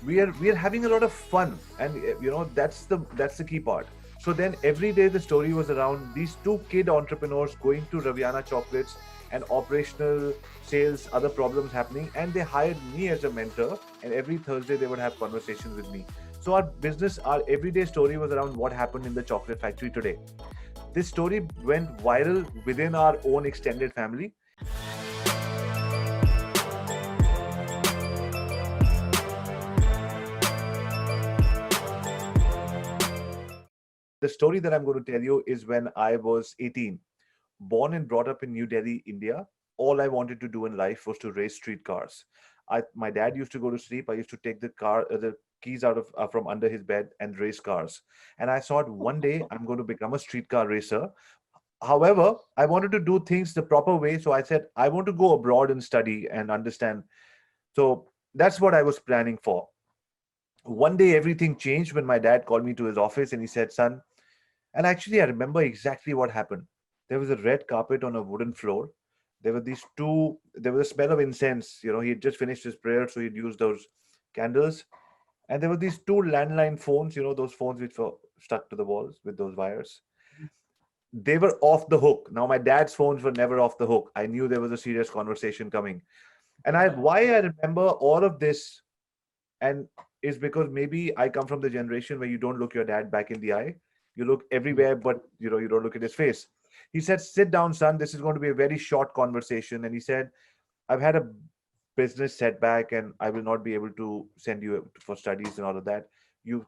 we are having a lot of fun, and that's the key part. So then every day the story was around these two kid entrepreneurs going to Raviana Chocolates, and operational sales, other problems happening, and they hired me as a mentor, and every Thursday they would have conversations with me. So our everyday story was around what happened in the chocolate factory today. This story went viral within our own extended family. The story that I'm going to tell you is when I was 18, born and brought up in New Delhi, India. All I wanted to do in life was to race street cars. My dad used to go to sleep. I used to take the keys out of from under his bed and race cars. And I thought one day I'm going to become a streetcar racer. However, I wanted to do things the proper way. So I said, I want to go abroad and study and understand. So that's what I was planning for. One day, everything changed when my dad called me to his office and he said, Son, and actually, I remember exactly what happened. There was a red carpet on a wooden floor. There was a smell of incense. He had just finished his prayer, so he'd used those candles. And there were these two landline phones, those phones which were stuck to the walls with those wires. They were off the hook. Now, my dad's phones were never off the hook. I knew there was a serious conversation coming. Why I remember all of this, and is because maybe I come from the generation where you don't look your dad back in the eye. You look everywhere, but you don't look at his face. He said, "Sit down, son. This is going to be a very short conversation." And he said, "I've had a business setback, and I will not be able to send you for studies and all of that. You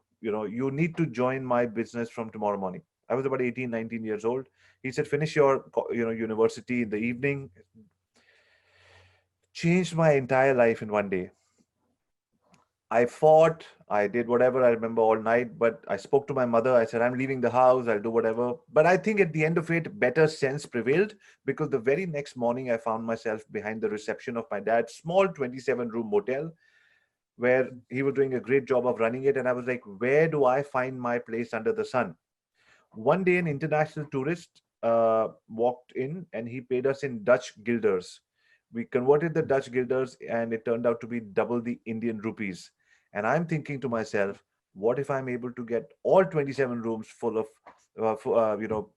need to join my business from tomorrow morning." I was about 18, 19 years old. He said, "Finish your university in the evening." Changed my entire life in one day. I fought, I did whatever I remember all night, but I spoke to my mother. I said, I'm leaving the house, I'll do whatever. But I think at the end of it, better sense prevailed, because the very next morning I found myself behind the reception of my dad's small 27-room motel, where he was doing a great job of running it. And I was like, where do I find my place under the sun? One day, an international tourist walked in and he paid us in Dutch guilders. We converted the Dutch guilders and it turned out to be double the Indian rupees. And I'm thinking to myself, what if I'm able to get all 27 rooms full of,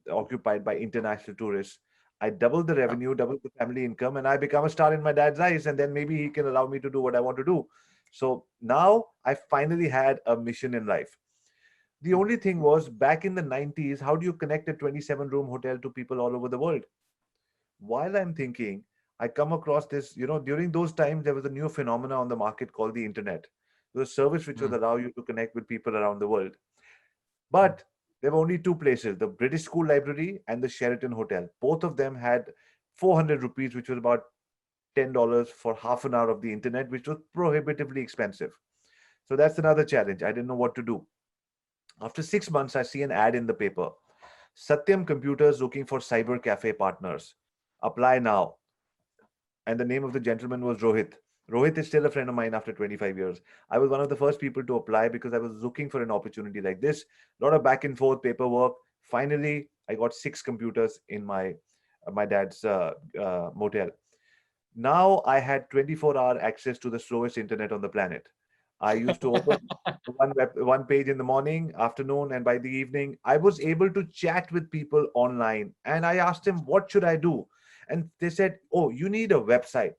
occupied by international tourists? I double the revenue, double the family income, and I become a star in my dad's eyes. And then maybe he can allow me to do what I want to do. So now I finally had a mission in life. The only thing was, back in the 90s, how do you connect a 27-room hotel to people all over the world? While I'm thinking, I come across this, during those times, there was a new phenomena on the market called the internet. It was a service which would allow you to connect with people around the world. But there were only two places, the British School Library and the Sheraton Hotel. Both of them had 400 rupees, which was about $10 for half an hour of the internet, which was prohibitively expensive. So that's another challenge. I didn't know what to do. After 6 months, I see an ad in the paper. Satyam Computers looking for cyber cafe partners. Apply now. And the name of the gentleman was Rohit. Rohit is still a friend of mine after 25 years. I was one of the first people to apply because I was looking for an opportunity like this. A lot of back and forth paperwork. Finally, I got 6 computers in my dad's motel. Now I had 24-hour access to the slowest internet on the planet. I used to open one page in the morning, afternoon, and by the evening, I was able to chat with people online. And I asked them, what should I do? And they said, oh, you need a website.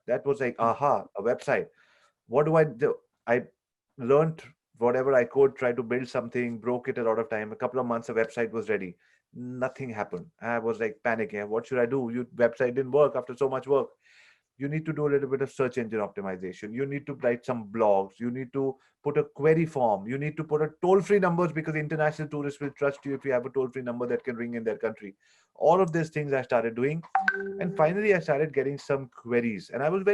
That was like, aha, a website. What do I do? I learned whatever I could, try to build something, broke it a lot of time. A couple of months, a website was ready. Nothing happened. I was like panicking. What should I do? Your website didn't work after so much work. You need to do a little bit of search engine optimization. You need to write some blogs. You need to put a query form. You need to put a toll-free numbers, because international tourists will trust you if you have a toll-free number that can ring in their country. All of these things I started doing. And finally I started getting some queries. And I was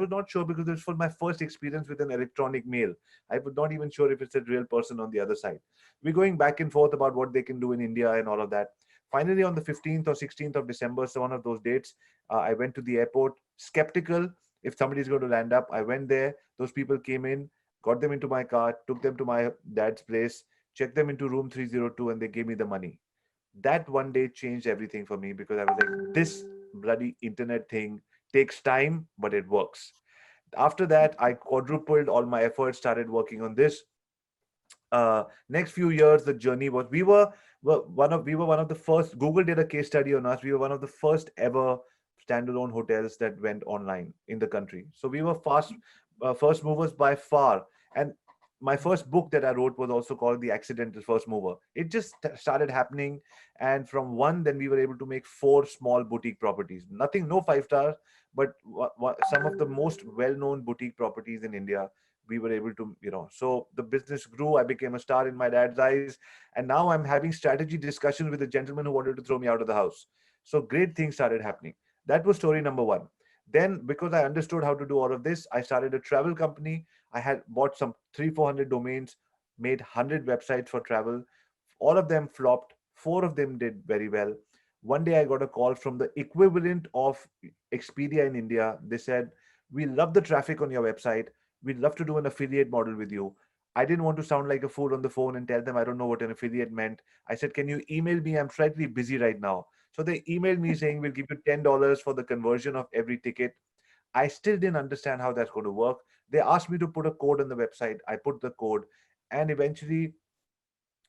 not sure, because this was my first experience with an electronic mail. I was not even sure if it's a real person on the other side. We're going back and forth about what they can do in India and all of that. Finally, on the 15th or 16th of December, so one of those dates, I went to the airport, skeptical if somebody's going to land up. I went there. Those people came in, got them into my car, took them to my dad's place, checked them into room 302, and they gave me the money. That one day changed everything for me, because I was like, this bloody internet thing takes time, but it works. After that, I quadrupled all my efforts, started working on this. Next few years, the journey was, we were one of the first. Google did a case study on us. We were one of the first ever standalone hotels that went online in the country. So we were first movers by far. And my first book that I wrote was also called The Accidental First Mover. It just started happening, and from one, then we were able to make four small boutique properties. Nothing, no five stars, but some of the most well-known boutique properties in India. We were able to, so the business grew. I became a star in my dad's eyes, and now I'm having strategy discussions with a gentleman who wanted to throw me out of the house. So great things started happening. That was story number one. Then, because I understood how to do all of this, I started a travel company. I had bought some 300-400 domains, made 100 websites for travel. All of them flopped. Four of them did very well. One day I got a call from the equivalent of Expedia in India. They said, "We love the traffic on your website. We'd love to do an affiliate model with you." I didn't want to sound like a fool on the phone and tell them I don't know what an affiliate meant. I said, "Can you email me? I'm slightly busy right now." So they emailed me saying, "We'll give you $10 for the conversion of every ticket." I still didn't understand how that's going to work. They asked me to put a code on the website. I put the code, and eventually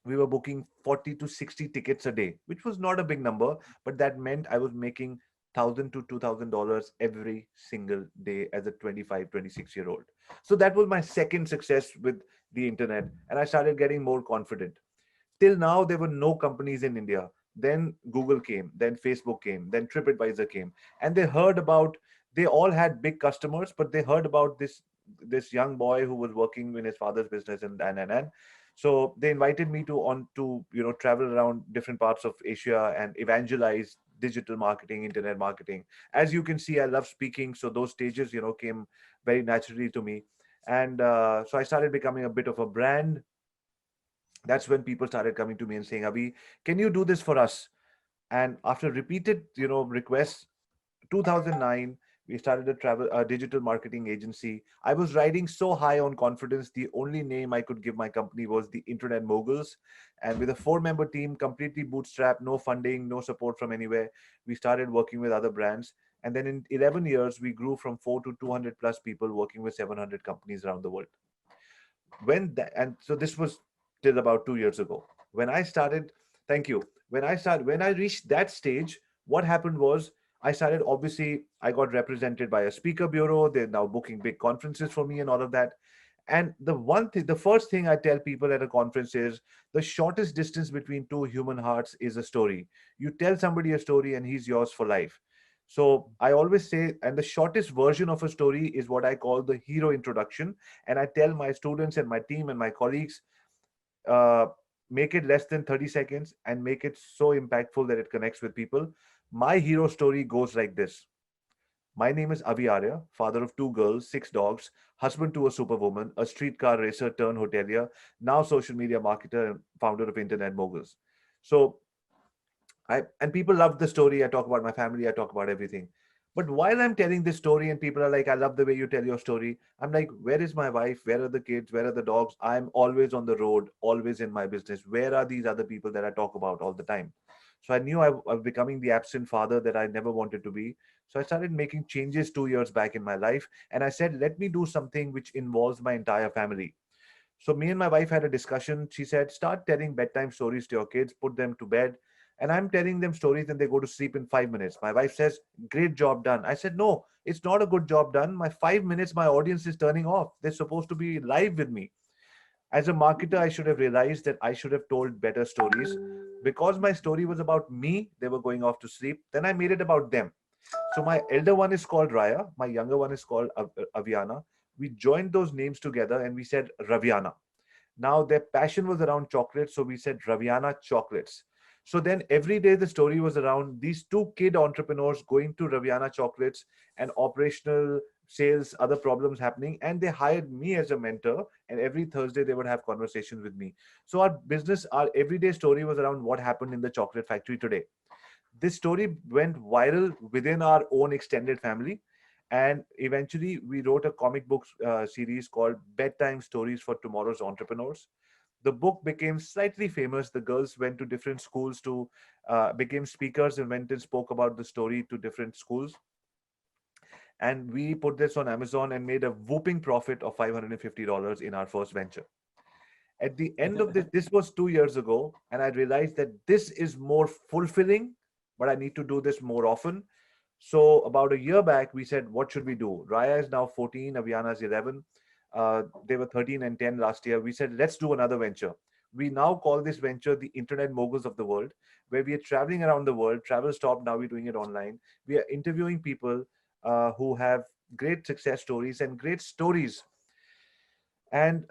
we were booking 40 to 60 tickets a day, which was not a big number, but that meant I was making 1,000 to $2,000 every single day as a 25, 26-year-old. So that was my second success with the internet, and I started getting more confident. Till now, there were no companies in India. Then Google came, then Facebook came, then TripAdvisor came, and they heard about. They all had big customers, but they heard about this young boy who was working in his father's business, and so they invited me to travel around different parts of Asia and evangelize digital marketing, internet marketing. As you can see, I love speaking, so those stages came very naturally to me, and so I started becoming a bit of a brand. That's when people started coming to me and saying, "Avi, can you do this for us?" And after repeated requests, 2009, we started a digital marketing agency. I was riding so high on confidence. The only name I could give my company was the Internet Moguls. And with a four-member team, completely bootstrapped, no funding, no support from anywhere, we started working with other brands. And then in 11 years, we grew from 4 to 200 plus people, working with 700 companies around the world. And so this was till about 2 years ago. When I started, thank you. When I reached that stage, what happened was, I started, obviously, I got represented by a speaker bureau. They're now booking big conferences for me and all of that. And the first thing I tell people at a conference is, the shortest distance between two human hearts is a story. You tell somebody a story and he's yours for life. So I always say, and the shortest version of a story is what I call the hero introduction. And I tell my students and my team and my colleagues, uh, make it less than 30 seconds and make it so impactful that it connects with people. My hero story goes like this. My name is Avi Arya, father of two girls, six dogs, husband to a superwoman, a streetcar racer turned hotelier, now social media marketer and founder of Internet Moguls. So and people love the story. I talk about my family, I talk about everything. But while I'm telling this story and people are like, "I love the way you tell your story," I'm like, "Where is my wife? Where are the kids? Where are the dogs?" I'm always on the road, always in my business. Where are these other people that I talk about all the time? So I knew I was becoming the absent father that I never wanted to be. So I started making changes 2 years back in my life. And I said, let me do something which involves my entire family. So me and my wife had a discussion. She said, "Start telling bedtime stories to your kids, put them to bed." And I'm telling them stories and they go to sleep in 5 minutes. My wife says, "Great job done." I said, "No, it's not a good job done. My 5 minutes, my audience is turning off. They're supposed to be live with me." As a marketer, I should have realized that I should have told better stories. Because my story was about me, they were going off to sleep. Then I made it about them. So my elder one is called Raya. My younger one is called Aviana. We joined those names together and we said Raviana. Now their passion was around chocolate, so we said Raviana Chocolates. So then every day the story was around these two kid entrepreneurs going to Raviana Chocolates and operational sales, other problems happening, and they hired me as a mentor. And every Thursday they would have conversations with me. So our everyday story was around what happened in the chocolate factory today. This story went viral within our own extended family. And eventually, we wrote a comic book series called Bedtime Stories for Tomorrow's Entrepreneurs. The book became slightly famous. The girls went to different schools to became speakers and went and spoke about the story to different schools. And we put this on Amazon and made a whooping profit of $550 in our first venture. At the end of this was 2 years ago, and I realized that this is more fulfilling, but I need to do this more often. So about a year back, we said, what should we do? Raya is now 14, Aviana is 11. They were 13 and 10 last year. We said, let's do another venture. We now call this venture the Internet Moguls of the World, where we are traveling around the world. Travel stopped, now we're doing it online. We are interviewing people who have great success stories and great stories. And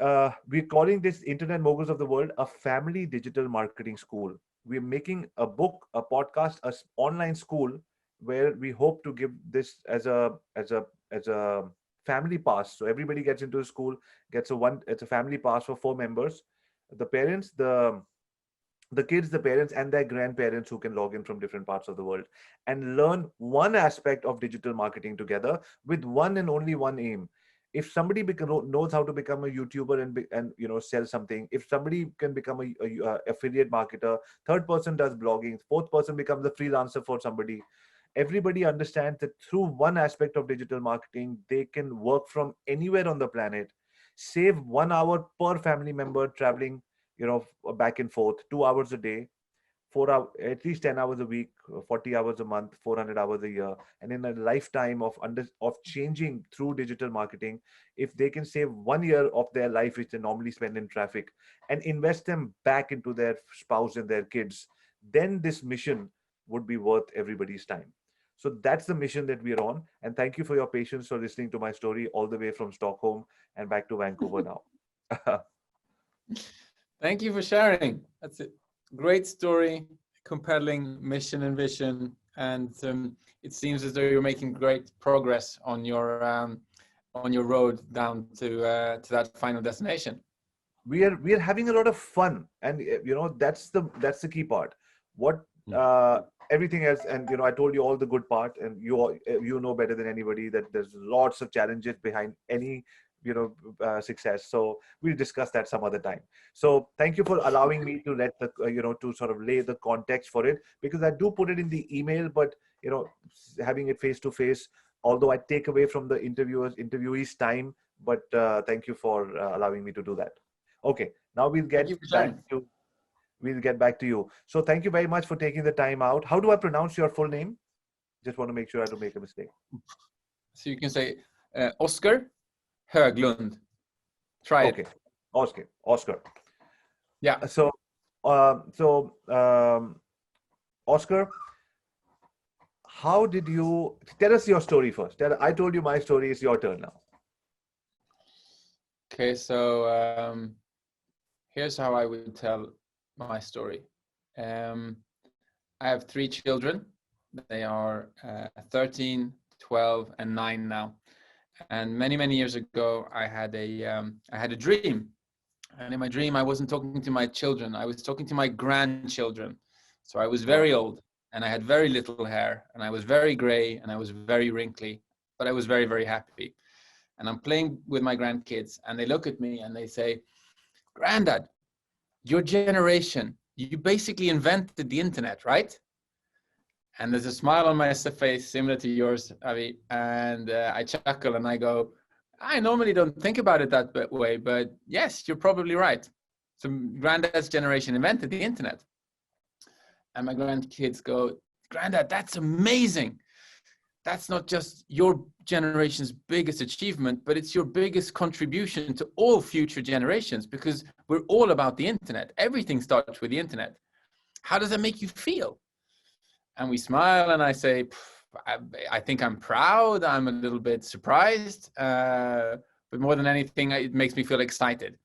we're calling this Internet Moguls of the World a family digital marketing school. We're making a book, a podcast, a online school where we hope to give this as a family pass. So everybody gets into the school, gets it's a family pass for 4 members, the parents, the kids, the parents, and their grandparents who can log in from different parts of the world and learn one aspect of digital marketing together with one and only one aim. If somebody knows how to become a YouTuber and sell something, if somebody can become a affiliate marketer, third person does blogging, fourth person becomes a freelancer for somebody. Everybody understands that through one aspect of digital marketing, they can work from anywhere on the planet, save 1 hour per family member traveling, back and forth, 2 hours a day, 4 hours, at least 10 hours a week, 40 hours a month, 400 hours a year. And in a lifetime of changing through digital marketing, if they can save 1 year of their life, which they normally spend in traffic, and invest them back into their spouse and their kids, then this mission would be worth everybody's time. So that's the mission that we're on. And thank you for your patience for listening to my story all the way from Stockholm and back to Vancouver now. Thank you for sharing. That's a great story, compelling mission and vision, and it seems as though you're making great progress on your road down to that final destination. We are having a lot of fun, and that's the key part. What everything else, and I told you all the good part, and you know better than anybody that there's lots of challenges behind any success. So we'll discuss that some other time. So thank you for allowing me to let the to sort of lay the context for it, because I do put it in the email, but having it face to face, although I take away from the interviewee's time, but thank you for allowing me to do that. Okay, now we'll get back to you. So thank you very much for taking the time out. How do I pronounce your full name? Just want to make sure I don't make a mistake. So you can say Oscar Hoglund. Try it. Okay. Oscar. Yeah. So Oscar, how did you tell us your story first? I told you my story. It's your turn now. Okay, so here's how I would tell my story. I have 3 children. They are 13, 12, and 9 now. And many years ago, I had a dream, and in my dream, I wasn't talking to my children. I was talking to my grandchildren. So I was very old, and I had very little hair, and I was very gray, and I was very wrinkly, but I was very happy. And I'm playing with my grandkids, and they look at me and they say, "Granddad, your generation, you basically invented the internet, right?" And there's a smile on my face similar to yours, Avi, and I chuckle and I go, "I normally don't think about it that way, but yes, you're probably right. So Granddad's generation invented the internet." And my grandkids go, "Granddad, that's amazing. That's not just your generation's biggest achievement, but it's your biggest contribution to all future generations, because we're all about the internet. Everything starts with the internet. How does that make you feel?" And we smile, and I say, I think I'm proud. I'm a little bit surprised, but more than anything, it makes me feel excited.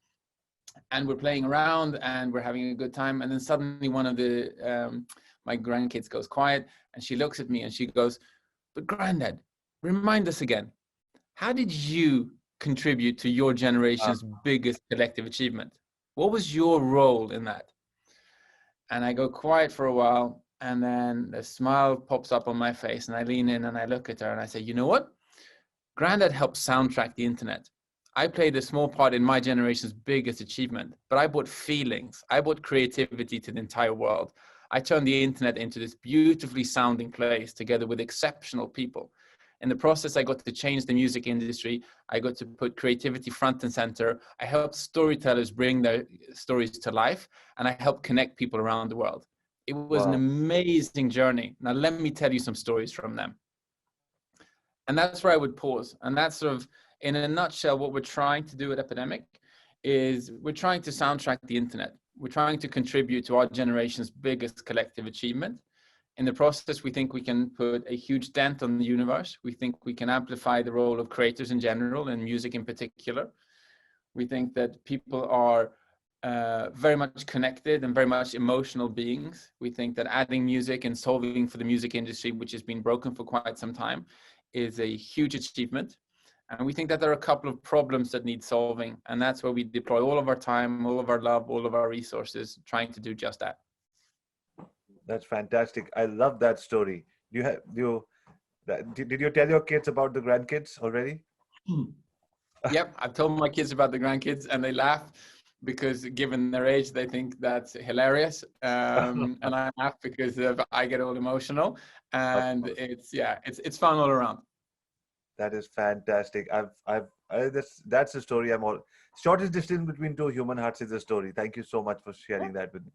And we're playing around, and we're having a good time. And then suddenly one of my grandkids goes quiet, and she looks at me and she goes, "But Granddad, remind us again, how did you contribute to your generation's biggest collective achievement? What was your role in that?" And I go quiet for a while. And then a smile pops up on my face, and I lean in and I look at her and I say, "You know what? Granddad helped soundtrack the internet. I played a small part in my generation's biggest achievement, but I brought feelings. I brought creativity to the entire world. I turned the internet into this beautifully sounding place together with exceptional people. In the process, I got to change the music industry. I got to put creativity front and center. I helped storytellers bring their stories to life, and I helped connect people around the world. It was an Wow. amazing journey. Now, let me tell you some stories from them. And that's where I would pause. And that's sort of, in a nutshell, what we're trying to do at Epidemic is we're trying to soundtrack the internet. We're trying to contribute to our generation's biggest collective achievement. In the process, we think we can put a huge dent on the universe. We think we can amplify the role of creators in general and music in particular. We think that people are very much connected and very much emotional beings. We think that adding music and solving for the music industry, which has been broken for quite some time, is a huge achievement. And we think that there are a couple of problems that need solving. And that's where we deploy all of our time, all of our love, all of our resources, trying to do just that. That's fantastic. I love that story. Did you tell your kids about the grandkids already? Yep, I've told my kids about the grandkids and they laugh because given their age, they think that's hilarious. And I laugh because I get all emotional, and it's fun all around. That is fantastic. That's a story. Shortest distance between two human hearts is a story. Thank you so much for sharing that with me.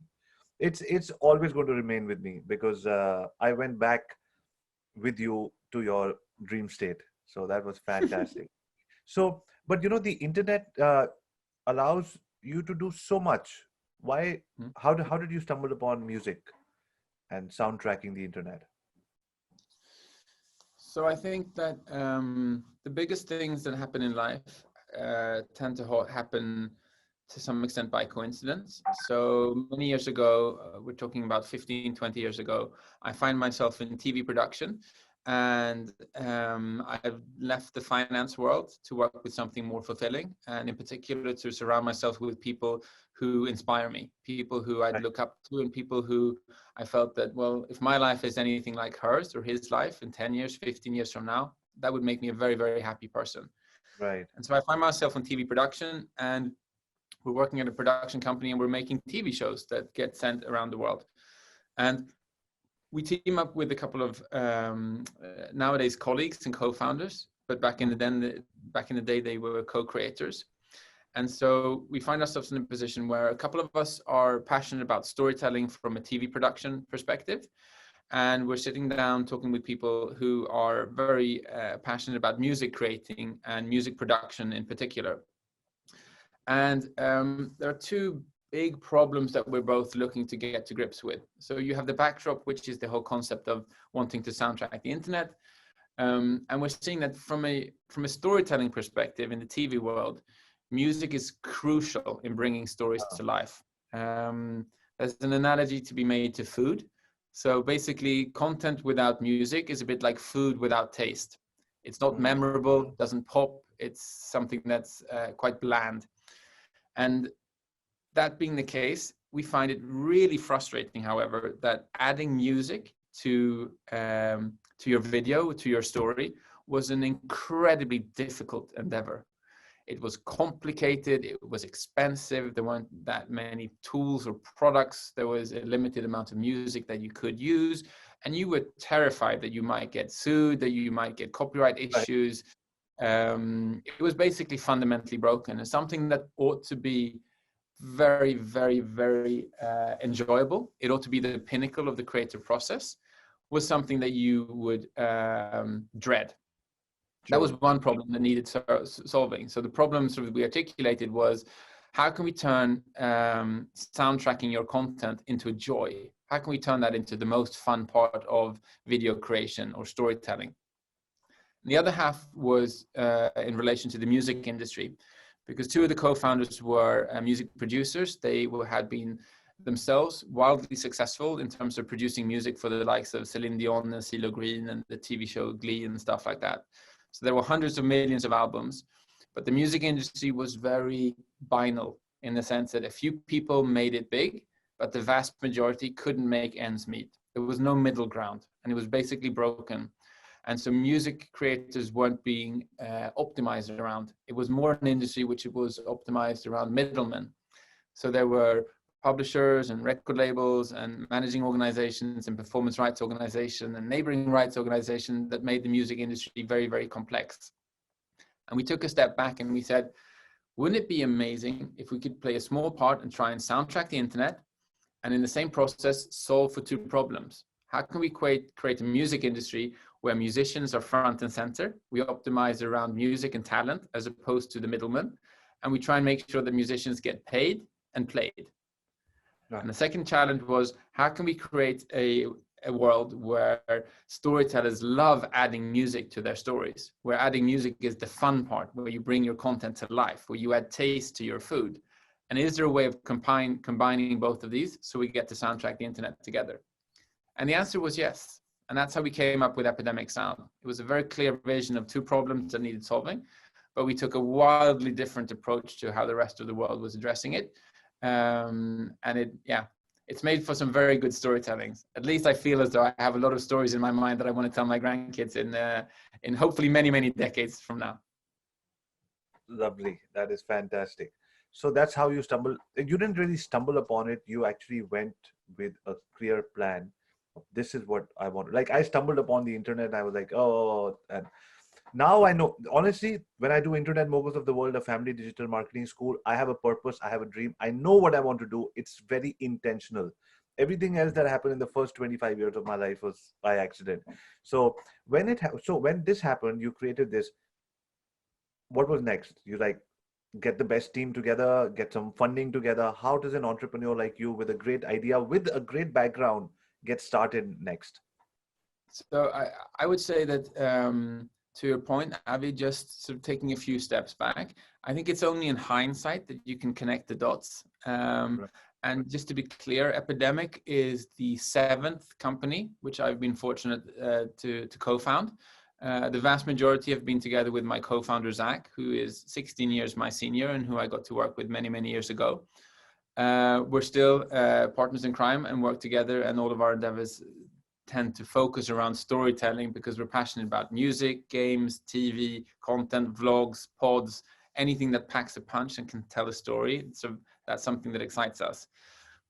It's always going to remain with me because I went back with you to your dream state. So that was fantastic. So, but the internet allows you to do so much. Why? How did you stumble upon music and soundtracking the internet? So I think that the biggest things that happen in life tend to happen to some extent by coincidence. So many years ago, we're talking about 15, 20 years ago, I find myself in TV production, and I've left the finance world to work with something more fulfilling, and in particular to surround myself with people who inspire me, people who I'd look up to, and people who I felt that, well, if my life is anything like hers or his life in 10 years, 15 years from now, that would make me a very, very happy person. Right. And so I find myself in TV production, and we're working at a production company, and we're making TV shows that get sent around the world. And we team up with a couple of nowadays colleagues and co-founders, but back in the day, they were co-creators. And so we find ourselves in a position where a couple of us are passionate about storytelling from a TV production perspective. And we're sitting down talking with people who are very passionate about music creating and music production in particular. And there are two big problems that we're both looking to get to grips with. So you have the backdrop, which is the whole concept of wanting to soundtrack the internet. And we're seeing that from a storytelling perspective in the TV world, music is crucial in bringing stories to life. There's an analogy to be made to food. So basically, content without music is a bit like food without taste. It's not memorable, doesn't pop. It's something that's quite bland. And that being the case, we find it really frustrating, however, that adding music to your video, to your story, was an incredibly difficult endeavor. It was complicated, it was expensive, there weren't that many tools or products, there was a limited amount of music that you could use, and you were terrified that you might get sued, that you might get copyright issues. It was basically fundamentally broken, and something that ought to be very, very, very enjoyable. It ought to be the pinnacle of the creative process, was something that you would dread. That was one problem that needed solving. So the problem sort of we articulated was, how can we turn soundtracking your content into a joy? How can we turn that into the most fun part of video creation or storytelling? And the other half was in relation to the music industry, because two of the co-founders were music producers. They had been themselves wildly successful in terms of producing music for the likes of Celine Dion and CeeLo Green and the TV show Glee and stuff like that. So there were hundreds of millions of albums, but the music industry was very binary in the sense that a few people made it big, but the vast majority couldn't make ends meet. There was no middle ground, and it was basically broken. And so music creators weren't being optimized around. It was more an industry which was optimized around middlemen. So there were publishers and record labels and managing organizations and performance rights organization and neighboring rights organization that made the music industry very, very complex. And we took a step back and we said, wouldn't it be amazing if we could play a small part and try and soundtrack the internet, and in the same process solve for two problems? How can we create a music industry where musicians are front and center? We optimize around music and talent as opposed to the middlemen, and we try and make sure that musicians get paid and played. Right. And the second challenge was, how can we create a world where storytellers love adding music to their stories, where adding music is the fun part, where you bring your content to life, where you add taste to your food? And is there a way of combining both of these so we get to soundtrack the internet together? And the answer was yes. And that's how we came up with Epidemic Sound. It was a very clear vision of two problems that needed solving, but we took a wildly different approach to how the rest of the world was addressing it. And it's made for some very good storytelling. At least I feel as though I have a lot of stories in my mind that I want to tell my grandkids in hopefully many, many decades from now. Lovely. That is fantastic. So that's how you stumbled. You didn't really stumble upon it. You actually went with a clear plan. This is what I want. Like, I stumbled upon the internet and I was like, oh, and now I know. Honestly, when I do Internet Moguls of the World, a family digital marketing school, I have a purpose, I have a dream. I know what I want to do. It's very intentional. Everything else that happened in the first 25 years of my life was by accident. So when this happened, you created this. What was next? You like get the best team together, get some funding together. How does an entrepreneur like you with a great idea, with a great background, get started next? So I would say that to your point, Avi, just sort of taking a few steps back, I think it's only in hindsight that you can connect the dots. Right. And just to be clear, Epidemic is the 7th company which I've been fortunate to co-found. The vast majority have been together with my co-founder, Zach, who is 16 years my senior and who I got to work with many, many years ago. We're still partners in crime and work together, and all of our endeavors tend to focus around storytelling because we're passionate about music, games, TV, content, vlogs, pods, anything that packs a punch and can tell a story. So that's something that excites us.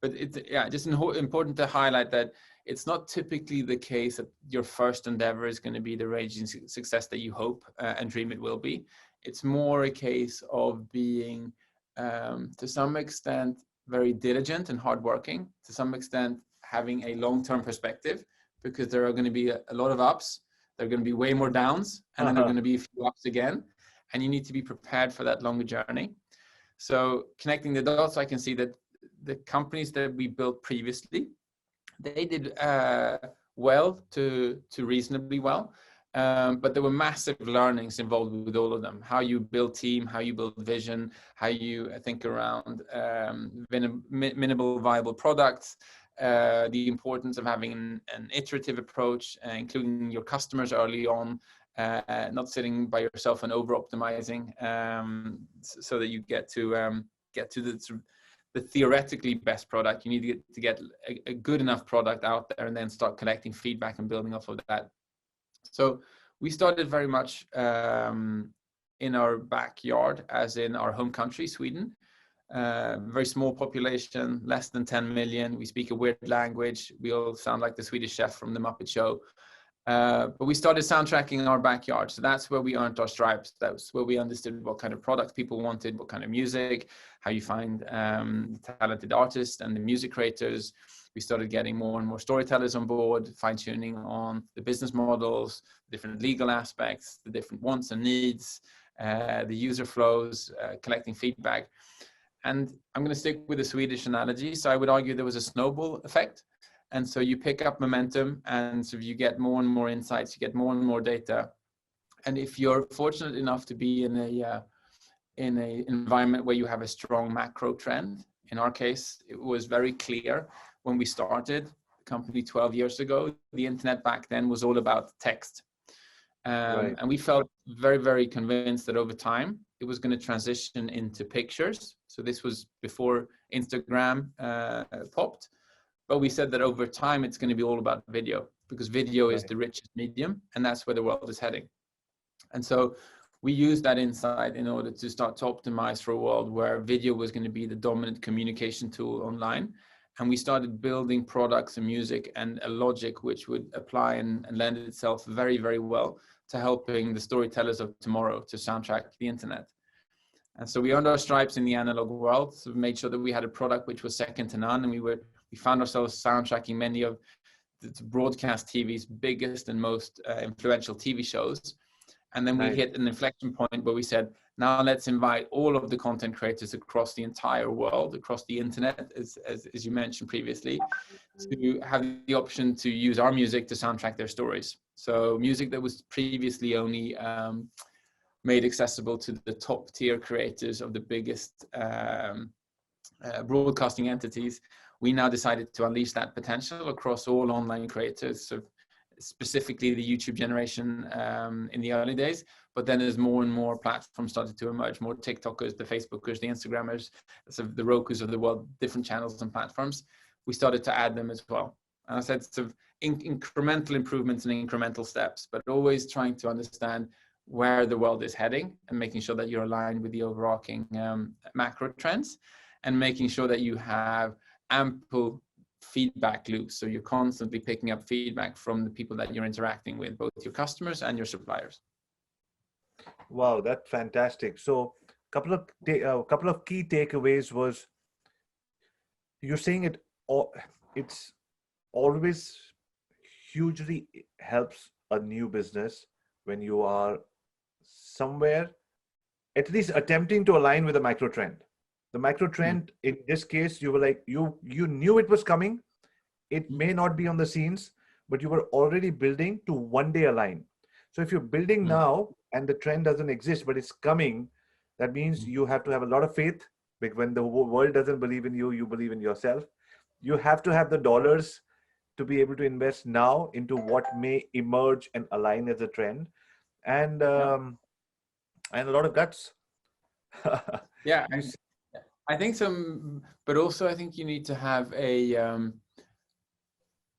But it's just important to highlight that it's not typically the case that your first endeavor is going to be the raging success that you hope and dream it will be. It's more a case of being, to some extent, very diligent and hardworking, to some extent having a long-term perspective, because there are going to be a lot of ups, there are going to be way more downs, and then there are going to be a few ups again, and you need to be prepared for that longer journey. So connecting the dots, I can see that the companies that we built previously, they did well to reasonably well, but there were massive learnings involved with all of them. How you build team, how you build vision, how you think around minimal viable products, the importance of having an iterative approach, including your customers early on, not sitting by yourself and over optimizing, so that you get to the theoretically best product. You need to get a good enough product out there and then start collecting feedback and building off of that. So we started very much in our backyard, as in our home country, Sweden. Very small population, less than 10 million. We speak a weird language. We all sound like the Swedish chef from the Muppet Show. But we started soundtracking in our backyard. So that's where we earned our stripes. That's where we understood what kind of products people wanted, what kind of music, how you find talented artists and the music creators. We started getting more and more storytellers on board, fine-tuning on the business models, different legal aspects, the different wants and needs, the user flows, collecting feedback. And I'm going to stick with the Swedish analogy. So I would argue there was a snowball effect. And so you pick up momentum, and so you get more and more insights, you get more and more data. And if you're fortunate enough to be in a environment where you have a strong macro trend, in our case, it was very clear when we started the company 12 years ago, the internet back then was all about text. Right. And we felt very, very convinced that over time, it was going to transition into pictures. So this was before Instagram popped. But we said that over time, it's going to be all about video, because video is the richest medium, and that's where the world is heading. And so we used that insight in order to start to optimize for a world where video was going to be the dominant communication tool online. And we started building products and music and a logic which would apply and lend itself very, very well to helping the storytellers of tomorrow to soundtrack the internet. And so we earned our stripes in the analog world, so we made sure that we had a product which was second to none, and we found ourselves soundtracking many of the broadcast TV's biggest and most influential TV shows. And then we hit an inflection point where we said, now let's invite all of the content creators across the entire world, across the internet, as you mentioned previously, to have the option to use our music to soundtrack their stories. So music that was previously only made accessible to the top tier creators of the biggest broadcasting entities, we now decided to unleash that potential across all online creators. So specifically the YouTube generation in the early days, but then as more and more platforms started to emerge, more TikTokers, the Facebookers, the Instagrammers, so the Rokus of the world, different channels and platforms, we started to add them as well. And I said sort of incremental improvements and incremental steps, but always trying to understand where the world is heading and making sure that you're aligned with the overarching macro trends, and making sure that you have ample feedback loops, so you're constantly picking up feedback from the people that you're interacting with, both your customers and your suppliers. Wow, that's fantastic. So couple of key takeaways was, you're saying it's always hugely helps a new business when you are somewhere at least attempting to align with a micro trend. The micro trend, in this case, you were like, you knew it was coming. It may not be on the scenes, but you were already building to one day align. So if you're building now and the trend doesn't exist, but it's coming, that means you have to have a lot of faith, because when the world doesn't believe in you, you believe in yourself. You have to have the dollars to be able to invest now into what may emerge and align as a trend, and a lot of guts. Yeah, I think some, but also I think you need to have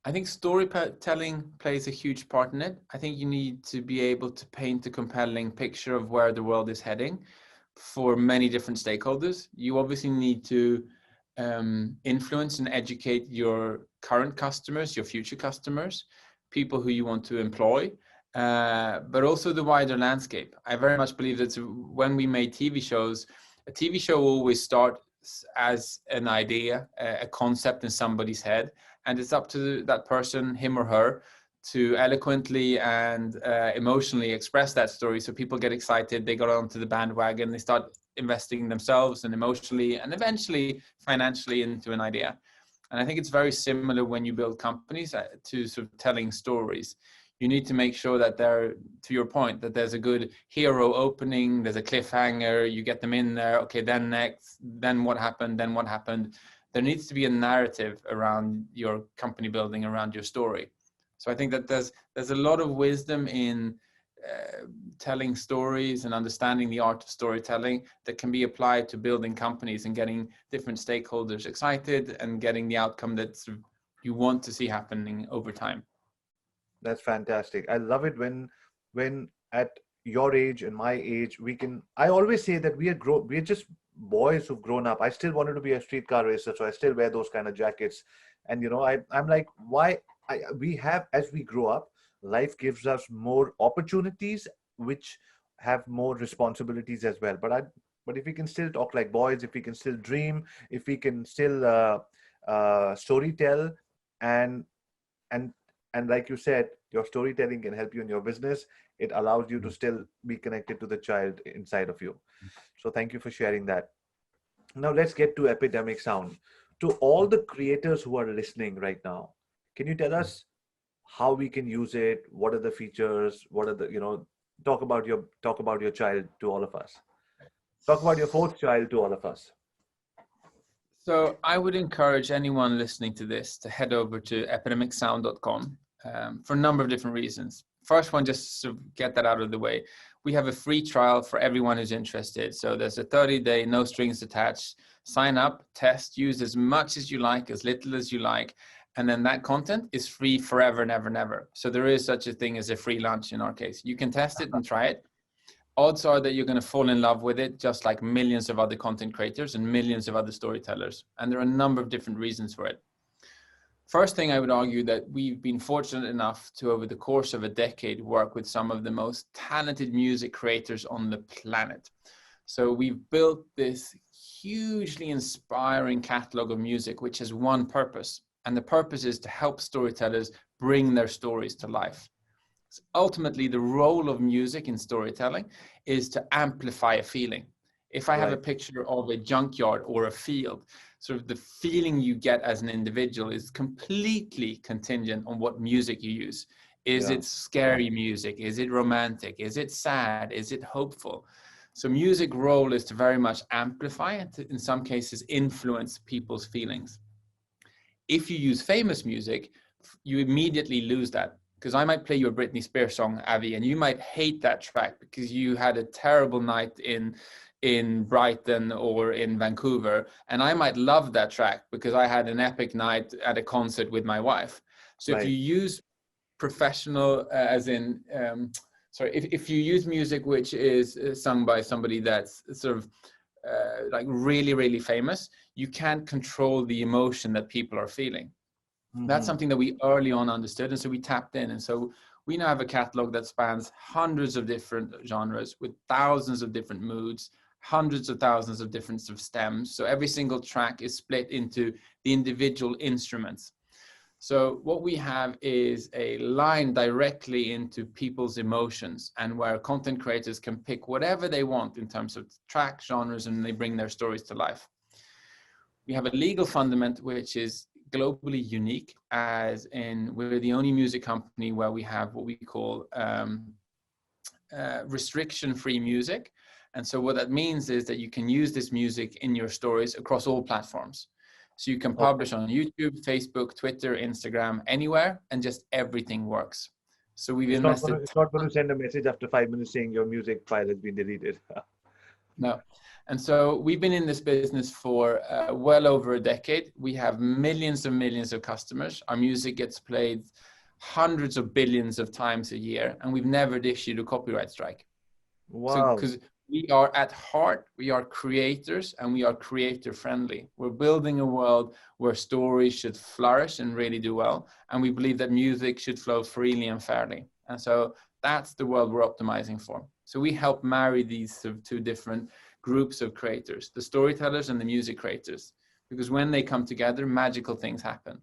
I think storytelling plays a huge part in it. I think you need to be able to paint a compelling picture of where the world is heading for many different stakeholders. You obviously need to influence and educate your current customers, your future customers, people who you want to employ, but also the wider landscape. I very much believe that when we made TV shows, a TV show always starts as an idea, a concept in somebody's head, and it's up to that person, him or her, to eloquently and emotionally express that story. So people get excited, they go onto the bandwagon, they start investing themselves and emotionally and eventually financially into an idea. And I think it's very similar when you build companies to sort of telling stories. You need to make sure that to your point, that there's a good hero opening, there's a cliffhanger, you get them in there, okay, then next, then what happened, then what happened. There needs to be a narrative around your company building, around your story. So I think that there's a lot of wisdom in telling stories and understanding the art of storytelling that can be applied to building companies and getting different stakeholders excited and getting the outcome that you want to see happening over time. That's fantastic. I love it when at your age and my age, I always say that we're just boys who've grown up. I still wanted to be a streetcar racer, so I still wear those kind of jackets. And I'm like, why? As we grow up, life gives us more opportunities, which have more responsibilities as well. But if we can still talk like boys, if we can still dream, if we can still storytell, and like you said, your storytelling can help you in your business. It allows you to still be connected to the child inside of you. So thank you for sharing that. Now let's get to Epidemic Sound. To all the creators who are listening right now, can you tell us how we can use it? What are the features? What are the, talk about your child to all of us. Talk about your fourth child to all of us. So I would encourage anyone listening to this to head over to epidemicsound.com for a number of different reasons. First one, just to get that out of the way, we have a free trial for everyone who's interested. So there's a 30-day, no strings attached. Sign up, test, use as much as you like, as little as you like. And then that content is free forever and ever and ever. So there is such a thing as a free lunch in our case. You can test it and try it. odds are that you're going to fall in love with it, just like millions of other content creators and millions of other storytellers. And there are a number of different reasons for it. First thing, I would argue that we've been fortunate enough to, over the course of a decade, work with some of the most talented music creators on the planet. So we've built this hugely inspiring catalog of music, which has one purpose. And the purpose is to help storytellers bring their stories to life. So ultimately, the role of music in storytelling is to amplify a feeling. If I have a picture of a junkyard or a field, sort of the feeling you get as an individual is completely contingent on what music you use. Is it scary music? Is it romantic? Is it sad? Is it hopeful? So music role is to very much amplify and to, in some cases, influence people's feelings. If you use famous music, you immediately lose that. Because I might play you a Britney Spears song, Avi, and you might hate that track because you had a terrible night in Brighton or in Vancouver, and I might love that track because I had an epic night at a concert with my wife. So if you use professional, if you use music which is sung by somebody that's sort of like really, really famous, you can't control the emotion that people are feeling. That's something that we early on understood, and so we tapped in. And so we now have a catalog that spans hundreds of different genres with thousands of different moods, hundreds of thousands of different sort of stems. So every single track is split into the individual instruments. So what we have is a line directly into people's emotions, and where content creators can pick whatever they want in terms of track genres, and they bring their stories to life. We have a legal fundament which is globally unique, as in we're the only music company where we have what we call restriction-free music. And so what that means is that you can use this music in your stories across all platforms. So you can publish on YouTube, Facebook, Twitter, Instagram, anywhere, and just everything works. So we've invested. It's not going to send a message after 5 minutes saying your music file has been deleted. No. And so we've been in this business for well over a decade. We have millions and millions of customers. Our music gets played hundreds of billions of times a year, and we've never issued a copyright strike. Wow. So, because we are at heart, we are creators, and we are creator friendly. We're building a world where stories should flourish and really do well. And we believe that music should flow freely and fairly. And so that's the world we're optimizing for. So we help marry these sort of two different groups of creators, the storytellers and the music creators, because when they come together, magical things happen.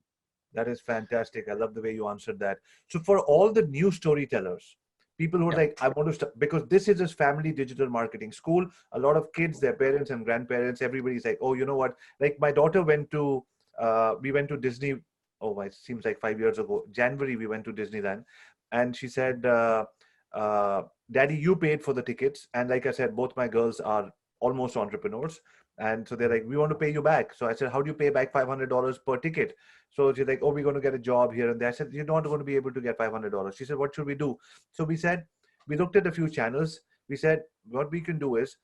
That is fantastic. I love the way you answered that. So for all the new storytellers, people who are like, I want to start, because this is a family digital marketing school. A lot of kids, their parents and grandparents, everybody's like, oh, you know what? Like my daughter went to, we went to Disney. Oh, it seems like 5 years ago. January, we went to Disneyland. And she said, Daddy, you paid for the tickets. And like I said, both my girls are almost entrepreneurs. And so they're like, we want to pay you back. So I said, how do you pay back $500 per ticket? So she's like, oh, we're going to get a job here and there. I said, you're not going to be able to get $500. She said, what should we do? So we said, we looked at a few channels. We said, what we can do is,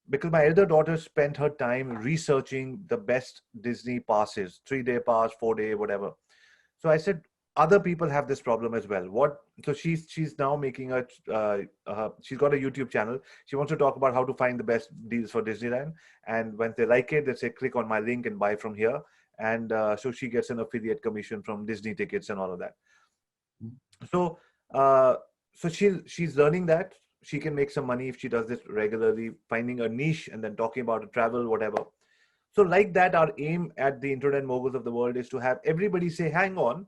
because my elder daughter spent her time researching the best Disney passes, 3-day pass, 4-day, whatever. So I said, other people have this problem as well. So she's now making she's got a YouTube channel. She wants to talk about how to find the best deals for Disneyland. And when they like it, they say, click on my link and buy from here. And so she gets an affiliate commission from Disney tickets and all of that. So she's learning that she can make some money if she does this regularly, finding a niche and then talking about travel, whatever. So like that, our aim at the Internet Moguls of the World is to have everybody say, hang on,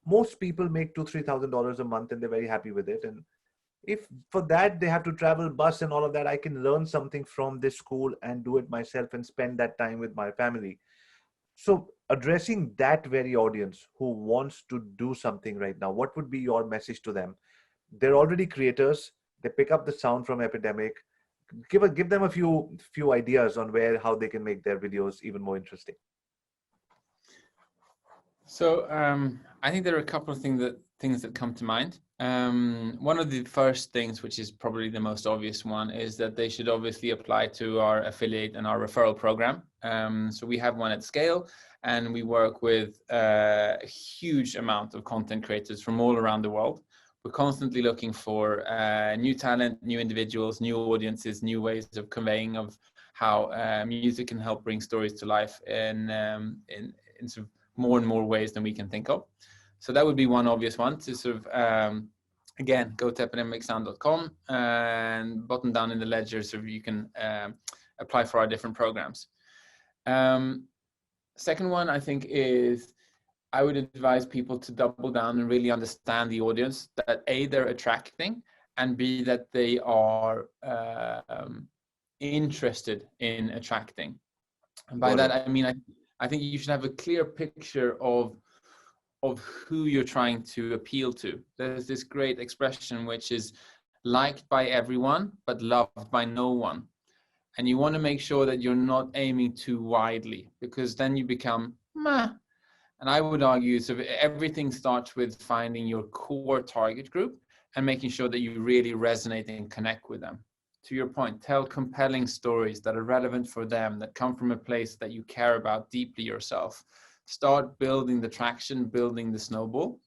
most people make $2,000-3,000 a month and they're very happy with it. And if for that they have to travel, bus and all of that, I can learn something from this school and do it myself and spend that time with my family. So addressing that very audience who wants to do something right now, what would be your message to them? They're already creators. They pick up the sound from Epidemic. Give them a few ideas on how they can make their videos even more interesting. So I think there are a couple of things that come to mind. One of the first things, which is probably the most obvious one, is that they should obviously apply to our affiliate and our referral program. So we have one at scale, and we work with a huge amount of content creators from all around the world. We're constantly looking for new talent, new individuals, new audiences, new ways of conveying of how music can help bring stories to life in sort of more and more ways than we can think of. So that would be one obvious one, to sort of again, go to epidemicsound.com, and bottom down in the ledger so you can apply for our different programs. Second one, I think, is I would advise people to double down and really understand the audience that A, they're attracting, and B, that they are interested in attracting. And by that, I mean, I think you should have a clear picture of who you're trying to appeal to. There's this great expression, which is liked by everyone, but loved by no one. And you want to make sure that you're not aiming too widely, because then you become meh. And I would argue, so everything starts with finding your core target group and making sure that you really resonate and connect with them. To your point, tell compelling stories that are relevant for them, that come from a place that you care about deeply yourself. Start building the traction, building the snowball,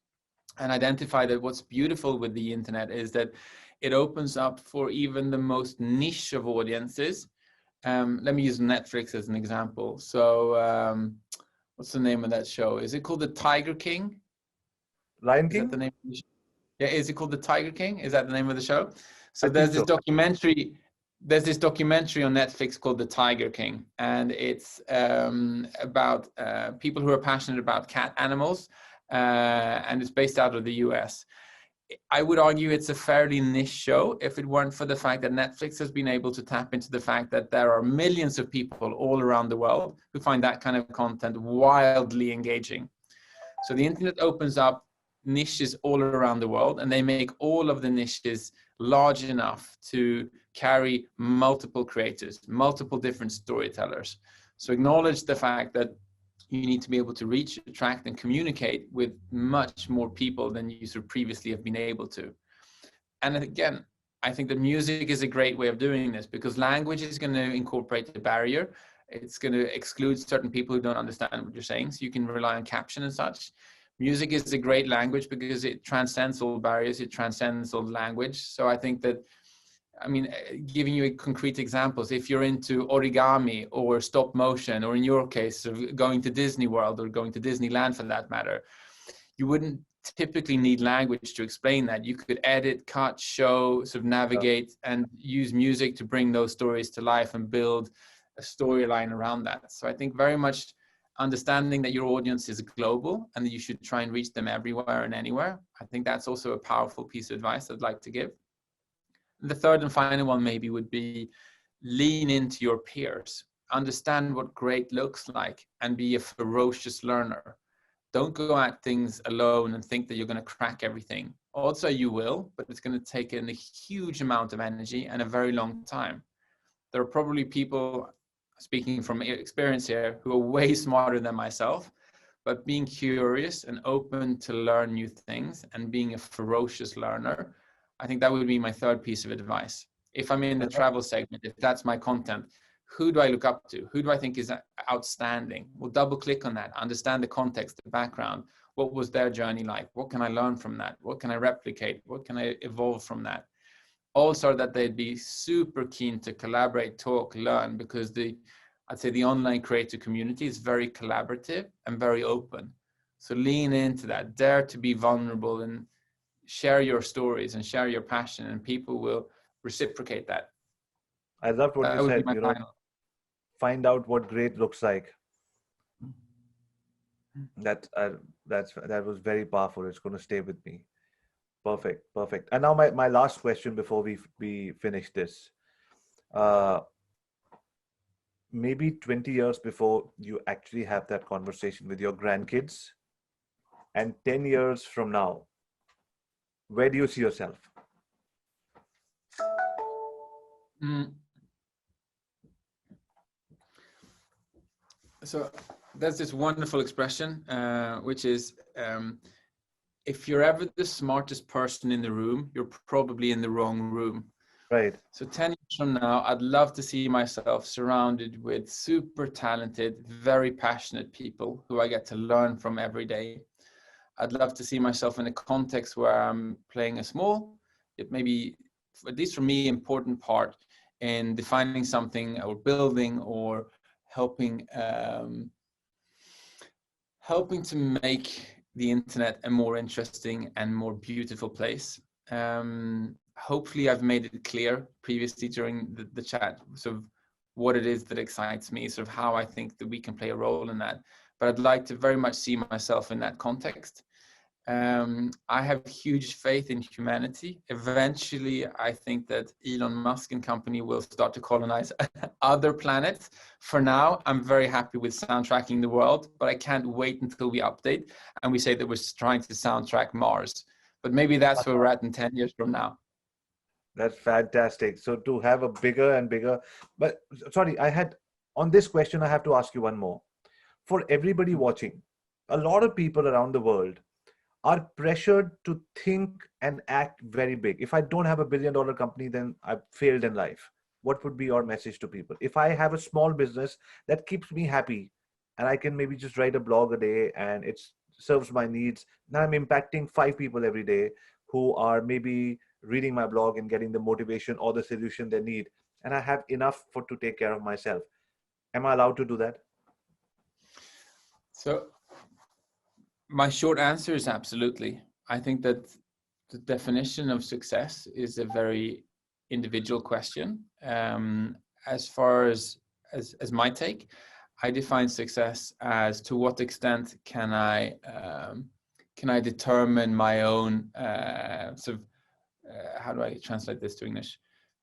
and identify that what's beautiful with the internet is that it opens up for even the most niche of audiences. Let me use Netflix as an example. So what's the name of that show? Is it called The Tiger King? Lion Is that King? the name of the show? Yeah, is it called The Tiger King? Is that the name of the show? So I there's think this so. documentary. There's this documentary on Netflix called The Tiger King, and it's about people who are passionate about cat animals, and it's based out of the US. I would argue it's a fairly niche show if it weren't for the fact that Netflix has been able to tap into the fact that there are millions of people all around the world who find that kind of content wildly engaging. So the internet opens up niches all around the world, and they make all of the niches large enough to carry multiple creators, multiple different storytellers. So acknowledge the fact that you need to be able to reach, attract, and communicate with much more people than you sort of previously have been able to. And again, I think that music is a great way of doing this, because language is going to incorporate a barrier. It's going to exclude certain people who don't understand what you're saying, so you can rely on caption and such. Music is a great language because it transcends all barriers, it transcends all language. So I think that, I mean, giving you concrete examples, if you're into origami or stop motion, or in your case, of going to Disney World or going to Disneyland for that matter, you wouldn't typically need language to explain that. You could edit, cut, show, sort of navigate, and use music to bring those stories to life and build a storyline around that. So I think very much understanding that your audience is global and that you should try and reach them everywhere and anywhere. I think that's also a powerful piece of advice I'd like to give. The third and final one maybe would be lean into your peers. Understand what great looks like and be a ferocious learner. Don't go at things alone and think that you're going to crack everything. Also, you will, but it's going to take in a huge amount of energy and a very long time. There are probably people, speaking from experience here, who are way smarter than myself, but being curious and open to learn new things and being a ferocious learner, I think that would be my third piece of advice. If I'm in the travel segment, if that's my content, who do I look up to? Who do I think is outstanding? We'll double click on that, understand the context, the background. What was their journey like? What can I learn from that? What can I replicate? What can I evolve from that? Also, that they'd be super keen to collaborate, talk, learn, because I'd say the online creator community is very collaborative and very open. So lean into that, dare to be vulnerable and share your stories and share your passion, and people will reciprocate that. I loved what That you would be said, my final. find out what great looks like. That was very powerful. It's going to stay with me. Perfect, perfect. And now my last question before we finish this. Maybe 20 years before you actually have that conversation with your grandkids, and 10 years from now, where do you see yourself? So there's this wonderful expression, which is, if you're ever the smartest person in the room, you're probably in the wrong room. Right. So 10 years from now, I'd love to see myself surrounded with super talented, very passionate people who I get to learn from every day. I'd love to see myself in a context where I'm playing a small, it maybe, at least for me, important part in defining something or building or helping helping to make the internet a more interesting and more beautiful place. Hopefully I've made it clear previously during the chat, sort of what it is that excites me, sort of how I think that we can play a role in that. But I'd like to very much see myself in that context. I have huge faith in humanity. Eventually, I think that Elon Musk and company will start to colonize other planets. For now, I'm very happy with soundtracking the world, but I can't wait until we update and we say that we're trying to soundtrack Mars. But maybe that's where we're at in 10 years from now. That's fantastic. So to have a bigger and bigger, but sorry, on this question, I have to ask you one more. For everybody watching, a lot of people around the world are pressured to think and act very big. If I don't have $1 billion company, then I've failed in life. What would be your message to people? If I have a small business that keeps me happy and I can maybe just write a blog a day and it serves my needs, now I'm impacting 5 people every day who are maybe reading my blog and getting the motivation or the solution they need. And I have enough to take care of myself. Am I allowed to do that? So my short answer is absolutely. I think that the definition of success is a very individual question. As far as my take, I define success as to what extent can I determine my own how do I translate this to English?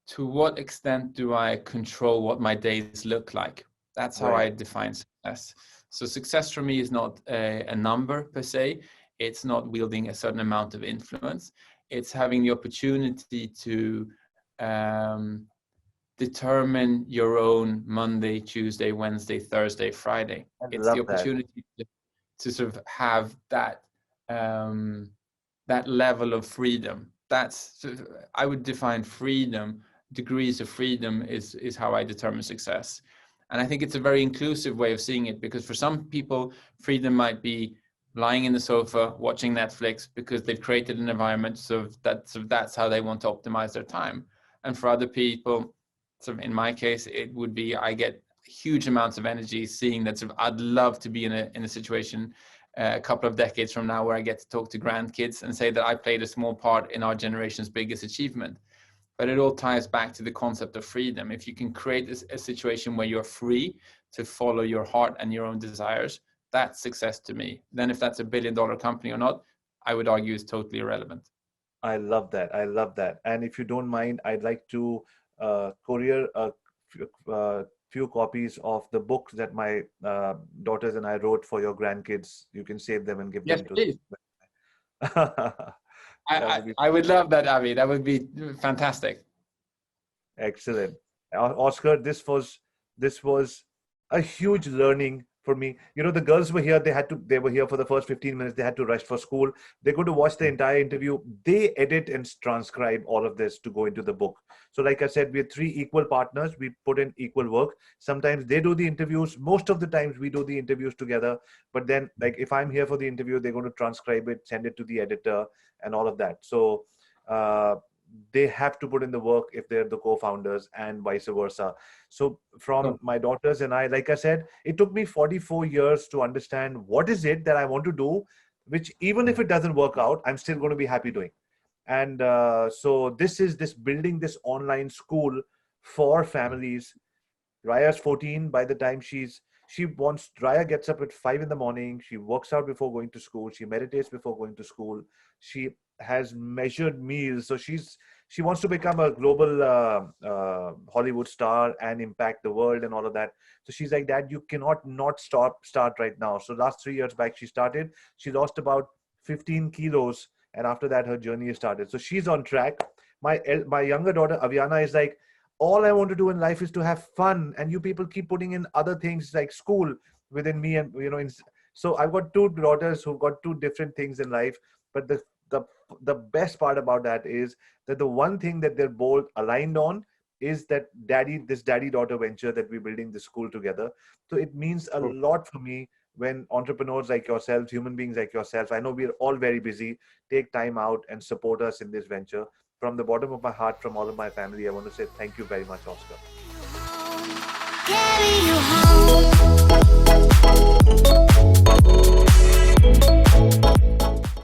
To what extent do I control what my days look like? That's how I define success. So success for me is not a number per se. It's not wielding a certain amount of influence. It's having the opportunity to determine your own Monday, Tuesday, Wednesday, Thursday, Friday. It's the opportunity to sort of have that that level of freedom. That's, I would define freedom, degrees of freedom is how I determine success. And I think it's a very inclusive way of seeing it, because for some people, freedom might be lying in the sofa, watching Netflix, because they've created an environment so that's how they want to optimize their time. And for other people, sort of in my case, it would be, I get huge amounts of energy seeing that sort of I'd love to be in a situation a couple of decades from now where I get to talk to grandkids and say that I played a small part in our generation's biggest achievement. But it all ties back to the concept of freedom. If you can create a situation where you're free to follow your heart and your own desires, that's success to me. Then if that's $1 billion company or not, I would argue is totally irrelevant. I love that. I love that. And if you don't mind, I'd like to courier a few copies of the books that my daughters and I wrote for your grandkids. You can save them and give Yes, them to please. them. I would love that, Avi. That would be fantastic. Excellent. Oscar, this was a huge learning for me. You know, the girls were here, they were here for the first 15 minutes, they had to rush for school. They go to watch the entire interview. They edit and transcribe all of this to go into the book. So like I said, we're 3 equal partners. We put in equal work. Sometimes they do the interviews. Most of the times we do the interviews together. But then, like, if I'm here for the interview, they're going to transcribe it, send it to the editor and all of that. So they have to put in the work if they're the co-founders, and vice versa. So from my daughters and I, like I said, it took me 44 years to understand what is it that I want to do, which even if it doesn't work out, I'm still going to be happy doing. And so this is this building this online school for families. Raya's 14. By the time Raya gets up at 5 in the morning. She works out before going to school. She meditates before going to school. She has measured meals. So she wants to become a global Hollywood star and impact the world and all of that. So she's like, Dad, you cannot not start right now. So last 3 years back, she started. She lost about 15 kilos. And after that, her journey started. So she's on track. My younger daughter, Aviana, is like, all I want to do in life is to have fun. And you people keep putting in other things like school within me. And, so I've got 2 daughters who've got 2 different things in life. But the best part about that is that the one thing that they're both aligned on is that this daddy-daughter venture that we're building the school together. So it means a lot for me when entrepreneurs like yourselves, human beings like yourself, I know we're all very busy, take time out and support us in this venture. From the bottom of my heart, from all of my family, I want to say thank you very much, Oscar. Carry you home.